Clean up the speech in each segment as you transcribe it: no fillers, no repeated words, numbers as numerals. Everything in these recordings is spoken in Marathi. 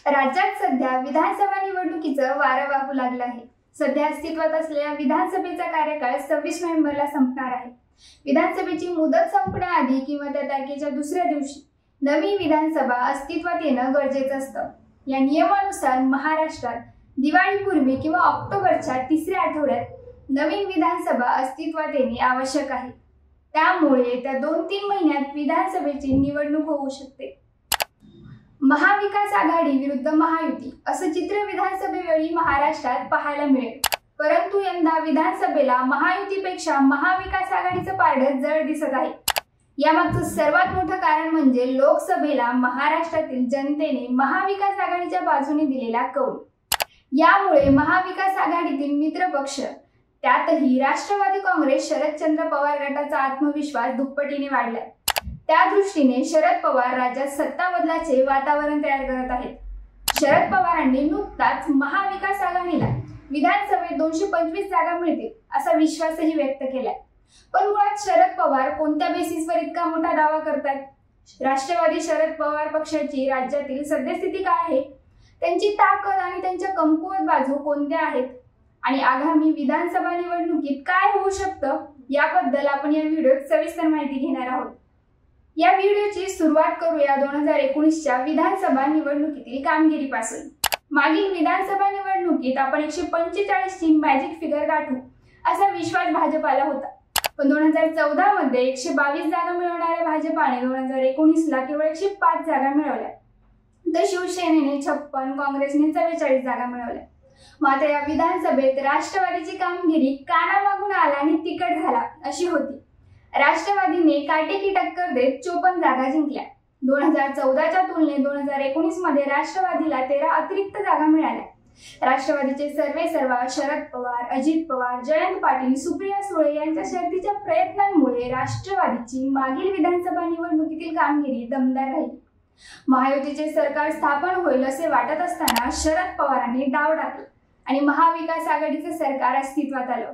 राज्यात सध्या विधानसभा निवडणुकीचं वारं वाहू लागलं आहे। सध्या अस्तित्वात असलेल्या विधानसभेचा कार्यकाळ 26 नोव्हेंबरला संपणार आहे। विधानसभेची मुदत संपण्याआधी किंवा त्या तारखेच्या दुसऱ्या दिवशी नवी विधानसभा अस्तित्वात येणं गरजेचं असतं। या नियमानुसार महाराष्ट्रात दिवाळीपूर्वी किंवा ऑक्टोबरच्या तिसऱ्या आठवड्यात नवीन विधानसभा अस्तित्वात येणे आवश्यक आहे। त्यामुळे त्या 2-3 महिन्यात विधानसभेची निवडणूक होऊ शकते। महाविकास आघाडी विरुद्ध महायुती असं चित्र विधानसभेवेळी महाराष्ट्रात पाहायला मिळेल। परंतु यंदा विधानसभेला महायुतीपेक्षा महाविकास आघाडीचं पारडं जड दिसत आहे। यामागचं सर्वात मोठं कारण म्हणजे लोकसभेला महाराष्ट्रातील जनतेने महाविकास आघाडीच्या बाजूने दिलेला कौल। यामुळे महाविकास आघाडीतील मित्रपक्ष त्यातही राष्ट्रवादी काँग्रेस शरदचंद्र पवार गटाचा आत्मविश्वास दुप्पटीने वाढलाय। त्या दृष्टीने शरद पवार राज्यात सत्ता बदलाचे वातावरण तयार करत आहेत। शरद पवारांनी नुकताच महाविकास आघाडीला विधानसभेत 225 जागा मिळतील असा विश्वासही व्यक्त केलाय। पण मुळात शरद पवार कोणत्या बेसिसवर इतका मोठा दावा करतात? राष्ट्रवादी शरद पवार पक्षाची राज्यातील सद्यस्थिती काय आहे? त्यांची ताकद आणि त्यांच्या कमकुवत बाजू कोणत्या आहेत? आणि आगामी विधानसभा निवडणुकीत काय होऊ शकतं याबद्दल आपण या व्हिडिओत सविस्तर माहिती घेणार आहोत। या व्हिडिओची सुरुवात करूया 2019च्या विधानसभा निवडणुकीतील कामगिरीपासून। मागील विधानसभा निवडणुकीत आपण 145 ची मॅजिक फिगर गाठू असा विश्वास भाजपाला होता। पण 2014 मध्ये 122 जागा मिळवणाऱ्या भाजपाने 2019ला केवळ 105 जागा मिळवल्या, तर शिवसेनेने 56, काँग्रेसने 44 जागा मिळवल्या। मात्र या विधानसभेत राष्ट्रवादीची कामगिरी कानामागून आला आणि तिखट झाला अशी होती। राष्ट्रवादीने काटेकी टक्कर देत 54 जागा जिंकल्या। 2014च्या तुलनेत 2019 मध्ये राष्ट्रवादीला 13 अतिरिक्त जागा मिळाल्या। राष्ट्रवादीचे सर्वेसर्वा शरद पवार, अजित पवार, जयंत पाटील, सुप्रिया सुळे यांच्या शर्थीच्या प्रयत्नांमुळे राष्ट्रवादीची मागील विधानसभा निवडणुकीतील कामगिरी दमदार राहिली। महायुतीचे सरकार स्थापन होईल असे वाटत असताना शरद पवारांनी डाव टाकला आणि महाविकास आघाडीचे सरकार अस्तित्वात आलं।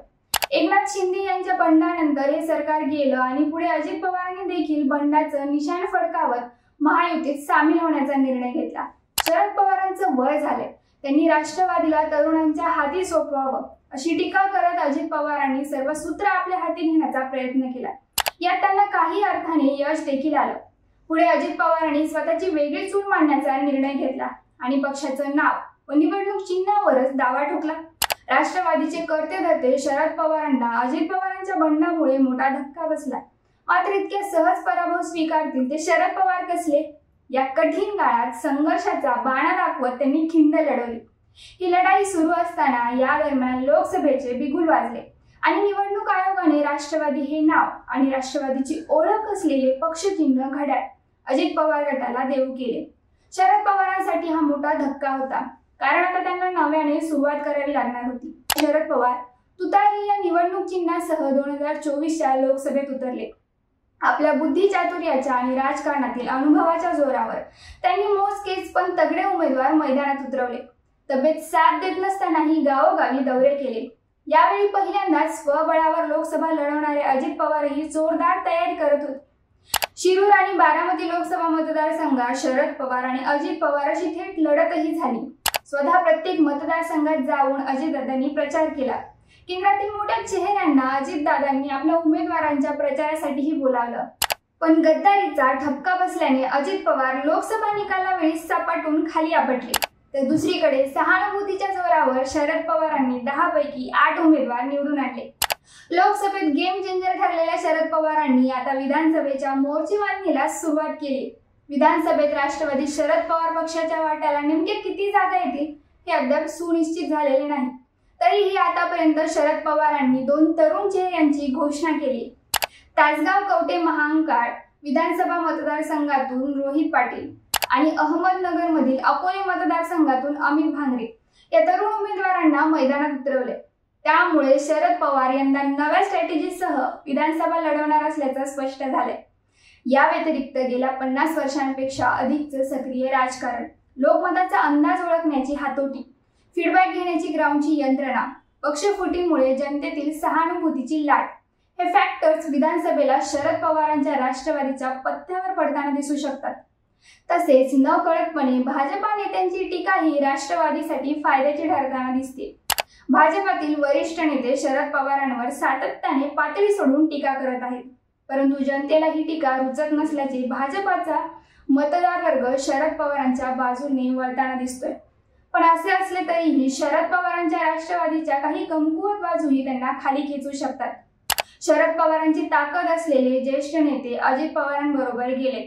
एकनाथ शिंदे यांच्या बंडानंतर हे सरकार गेलं आणि पुढे अजित पवारांनी देखील बंडाचं निशाण फडकावत महायुतीत सामील होण्याचा निर्णय घेतला। शरद पवारांचं वय झालंय, त्यांनी राष्ट्रवादीला तरुणांच्या हाती सोपवावं अशी टीका करत अजित पवारांनी सर्व सूत्र आपल्या हाती घेण्याचा प्रयत्न केला। यात त्यांना काही अर्थाने यश देखील आलं। पुढे अजित पवारांनी स्वतःची वेगळी चूल मांडण्याचा निर्णय घेतला आणि पक्षाचं नाव व निवडणूक चिन्हावरच दावा ठोकला। राष्ट्रवादीचे कर्ते धर्ते शरद पवारांना अजित पवारांच्या बंडामुळे मोठा धक्का बसला। मात्र इतक्या सहज पराभव स्वीकारतील ते शरद पवार कसले? या कठीण काळात संघर्षाचा बाणा दाखवत त्यांनी खिंड लढवली। ही लढाई सुरू असताना या दरम्यान लोकसभेचे बिगुल वाजले आणि निवडणूक आयोगाने राष्ट्रवादी हे नाव आणि राष्ट्रवादीची ओळख असलेले पक्षचिन्ह घड्याळ अजित पवार गटाला देऊ केले। शरद पवारांसाठी हा मोठा धक्का होता, कारण आता त्यांना नव्याने सुरुवात करावी लागणार होती। शरद पवार तुतारी या निवडणूक चिन्हासह 2024च्या लोकसभेत उतरले। आपल्या बुद्धिचातुर्याच्या आणि राजकारणातील अनुभवाच्या जोरावर त्यांनी मोजकेच पण तगडे उमेदवार मैदानात उतरवले। तब्येत साथ देत नसतानाही गावोगावी दौरे केले। यावेळी पहिल्यांदाच स्वबळावर लोकसभा लढवणारे अजित पवारही जोरदार तयारी करत होते। शिरूर आणि बारामती लोकसभा मतदारसंघात शरद पवार आणि अजित पवार अशी थेट लढतही झाली। स्वतः प्रत्येक मतदारसंघात जाऊन अजितदादांनी प्रचार केला। केंद्रातील मोठ्या चेहऱ्यांना अजितदादांनी आपल्या उमेदवारांच्या प्रचारासाठीही बोलावलं। पण गद्दारीचा ठपका बसल्याने अजित पवार लोकसभा निकालावेळी सपाटून खाली आपटले। तर दुसरीकडे सहानुभूतीच्या जोरावर शरद पवारांनी 10 पैकी 8 उमेदवार निवडून आणले। लोकसभेत गेम चेंजर ठरलेल्या शरद पवारांनी आता विधानसभेच्या मोर्चेबांधणीला सुरुवात केली। विधानसभेत राष्ट्रवादी शरद पवार पक्षाच्या वाट्याला नेमके किती जागा येतील हे अद्याप सुनिश्चित झालेले नाही। तरीही आतापर्यंत शरद पवारांनी 2 तरुण चेहऱ्यांची घोषणा केली। तासगाव कवठे महांकाळ विधानसभा मतदारसंघातून रोहित पाटील आणि अहमदनगरमधील अकोले मतदारसंघातून अमित भांगरे या तरुण उमेदवारांना मैदानात उतरवले। त्यामुळे शरद पवार यंदा नव्या स्ट्रॅटेजीसह विधानसभा लढवणार असल्याचं स्पष्ट झालंय। या व्यतिरिक्त गेल्या 50 वर्षांपेक्षा अधिकचं सक्रिय राजकारण, लोकमताचा अंदाज ओळखण्याची हातोटी, फीडबॅक घेण्याची ग्राउंडची यंत्रणा, पक्षफुटीमुळे जनतेतील सहानुभूतीची लाट हे फॅक्टर्स विधानसभेला शरद पवारांच्या राष्ट्रवादीच्या पथ्यावर पडताना दिसू शकतात। तसेच नकळतपणे भाजपा नेत्यांची टीका ही राष्ट्रवादीसाठी फायद्याची ठरताना दिसते। भाजपातील वरिष्ठ नेते शरद पवारांवर सातत्याने पातळी सोडून टीका करत आहेत, परंतु जनतेला ही टीका रुचत नसल्याचे भाजपाचा मतदार वर्ग शरद पवारांच्या बाजूने वळताना दिसतोय। पण असे असले तरीही शरद पवारांच्या राष्ट्रवादीच्या काही कमकुवत बाजूही त्यांना खाली खेचू शकतात। शरद पवारांची ताकद असलेले ज्येष्ठ नेते अजित पवारांबरोबर गेले।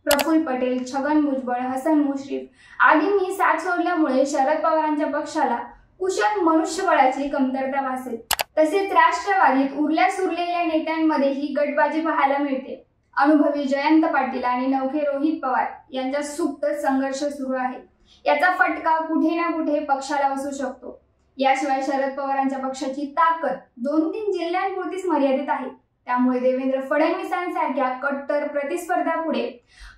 प्रफुल्ल पटेल, छगन भुजबळ, हसन मुश्रीफ आदींनी साथ सोडल्यामुळे शरद पवारांच्या पक्षाला कुशल मनुष्यबळाची कमतरता भासेल। तसेच राष्ट्रवादीत उरल्या सुरलेल्या नेत्यांमध्येही गटबाजी पाहायला मिळते। अनुभवी जयंत पाटील आणि नवखे रोहित पवार यांचा सुप्त संघर्ष सुरू आहे। याचा फटका कुठे ना कुठे पक्षाला बसू शकतो। याशिवाय शरद पवारांच्या पक्षाची ताकद 2-3 जिल्ह्यांपुरतीच मर्यादित आहे। त्यामुळे देवेंद्र फडणवीसांसारख्या कट्टर प्रतिस्पर्ध्यापुढे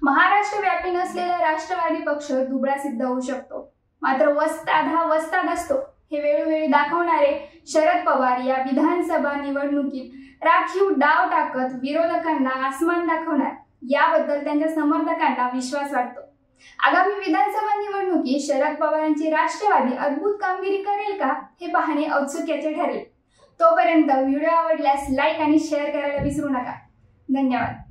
महाराष्ट्र व्यापी नसलेला राष्ट्रवादी पक्ष दुबळा सिद्ध होऊ शकतो। मात्र वस्ताद हा वस्ताद असतो हे वेळोवेळी दाखवणारे शरद पवार या विधानसभा निवडणुकीत राखीव डाव टाकत विरोधकांना आसमान दाखवणार, याबद्दल त्यांच्या समर्थकांना विश्वास वाटतो। आगामी विधानसभा निवडणुकीत शरद पवारांची राष्ट्रवादी अद्भुत कामगिरी करेल का हे पाहणे औत्सुक्याचे ठरेल। तोपर्यंत व्हिडिओ आवडल्यास लाईक आणि शेअर करायला विसरू नका। धन्यवाद।